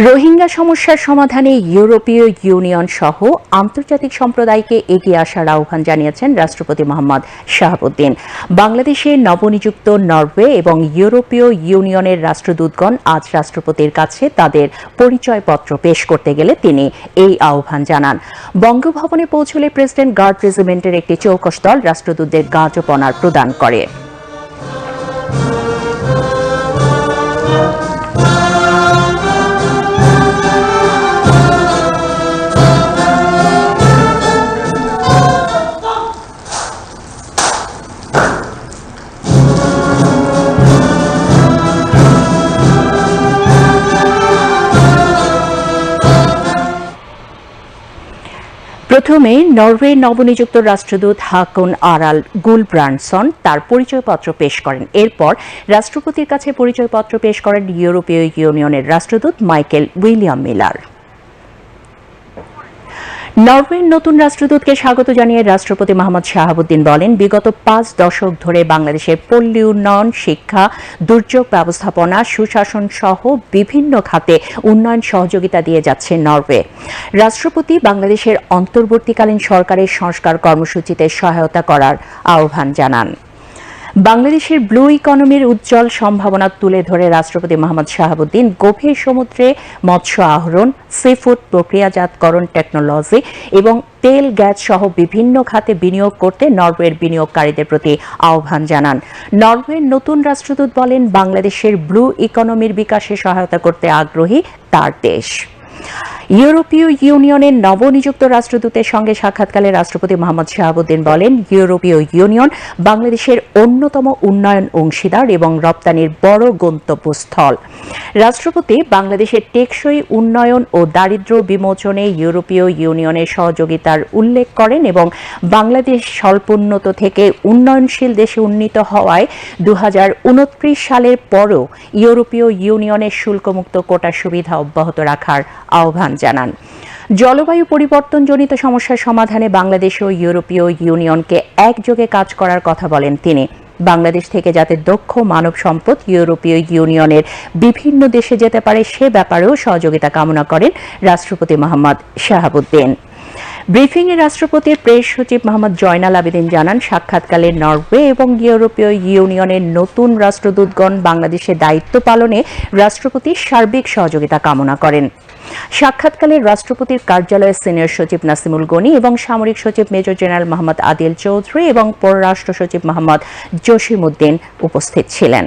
রোহিঙ্গা সমস্যার সমাধানে ইউরোপীয় ইউনিয়ন সহ আন্তর্জাতিক সম্প্রদায়কে এগিয়ে আসার আহ্বান জানিয়েছেন রাষ্ট্রপতি মোহাম্মদ শাহাবুদ্দিন। বাংলাদেশে নবনিযুক্ত নরওয়ে এবং ইউরোপীয় ইউনিয়নের রাষ্ট্রদূতগণ আজ রাষ্ট্রপতির কাছে তাদের পরিচয়পত্র পেশ করতে গেলে তিনি এই আহ্বান জানান। বঙ্গভবনে পৌঁছলে প্রেসিডেন্ট গার্ড রেজিমেন্টের একটি চৌকস দল রাষ্ট্রদূতদের গার্ড অব অনার প্রদান করে। প্রথমে নরওয়ের নবনিযুক্ত রাষ্ট্রদূত হাকুন আরাল গুলব্রান্ডসন তার পরিচয়পত্র পেশ করেন। এরপর রাষ্ট্রপতির কাছে পরিচয়পত্র পেশ করেন ইউরোপীয় ইউনিয়নের রাষ্ট্রদূত মাইকেল উইলিয়াম মিলার। নরওয়ের নতুন রাষ্ট্রদূতকে স্বাগত জানিয়ে রাষ্ট্রপতি মোহাম্মদ শাহাবুদ্দিন বলেন, বিগত ৫ দশক ধরে বাংলাদেশের পল্লী উন্নয়ন, শিক্ষা, দুর্যোগ ব্যবস্থাপনা, সুশাসন সহ বিভিন্ন খাতে উন্নয়ন সহযোগিতা দিয়ে যাচ্ছে নরওয়ে। রাষ্ট্রপতি বাংলাদেশের অন্তর্বর্তীকালীন সরকারের সংস্কার কর্মসূচিতে সহায়তা করার আহ্বান জানান। বাংলাদেশের ব্লু ইকোনমির উজ্জ্বল সম্ভাবনা তুলে ধরে রাষ্ট্রপতি মোহাম্মদ শাহাবুদ্দিন গভীর সমুদ্রে মৎস্য আহরণ, সিফুড প্রক্রিয়াজাতকরণ টেকনোলজি এবং তেল গ্যাস সহ বিভিন্ন খাতে বিনিয়োগ করতে নরওয়ের বিনিয়োগকারীদের প্রতি আহ্বান জানান। নরওয়ের নতুন রাষ্ট্রদূত বলেন, বাংলাদেশের ব্লু ইকোনমির বিকাশে সহায়তা করতে আগ্রহী তার দেশ। ইউরোপীয় ইউনিয়নের নবনিযুক্ত রাষ্ট্রদূতের সঙ্গে সাক্ষাৎকালে রাষ্ট্রপতি মোহাম্মদ শাহাবুদ্দিন বলেন, ইউরোপীয় ইউনিয়ন বাংলাদেশের অন্যতম উন্নয়ন অংশীদার এবং রপ্তানির বড় গন্তব্যস্থল। রাষ্ট্রপতি বাংলাদেশের টেকসই উন্নয়ন ও দারিদ্র্য বিমোচনে ইউরোপীয় ইউনিয়নের সহযোগিতার উল্লেখ করেন এবং বাংলাদেশ স্বল্পোন্নত থেকে উন্নয়নশীল দেশে উন্নীত হওয়ায় ২০২৯ সালের পরও ইউরোপীয় ইউনিয়নের শুল্কমুক্ত কোটা সুবিধা অব্যাহত রাখার আহ্বান জানান। জলবায়ু পরিবর্তনজনিত সমস্যার সমাধানে বাংলাদেশ ও ইউরোপীয় ইউনিয়নকে একযোগে কাজ করার কথা বলেন তিনি। বাংলাদেশ থেকে যাতে দক্ষ মানব সম্পদ ইউরোপীয় ইউনিয়নের বিভিন্ন দেশে যেতে পারে সে ব্যাপারেও সহযোগিতা কামনা করেন রাষ্ট্রপতি মোহাম্মদ শাহাবুদ্দিন। ব্রিফিংয়ে রাষ্ট্রপতির প্রেস সচিব মোহাম্মদ জয়নাল আবেদিন জানান, সাক্ষাৎকালে নরওয়ে এবং ইউরোপীয় ইউনিয়নের নতুন রাষ্ট্রদূতগণ বাংলাদেশে দায়িত্ব পালনে রাষ্ট্রপতির সার্বিক সহযোগিতা কামনা করেন। সাক্ষাৎকালে রাষ্ট্রপতির কার্যালয়ের সিনিয়র সচিব নাসিমুল গনি এবং সামরিক সচিব মেজর জেনারেল মোহাম্মদ আদিল চৌধুরী এবং পররাষ্ট্র সচিব মোহাম্মদ জসিম উদ্দিন উপস্থিত ছিলেন।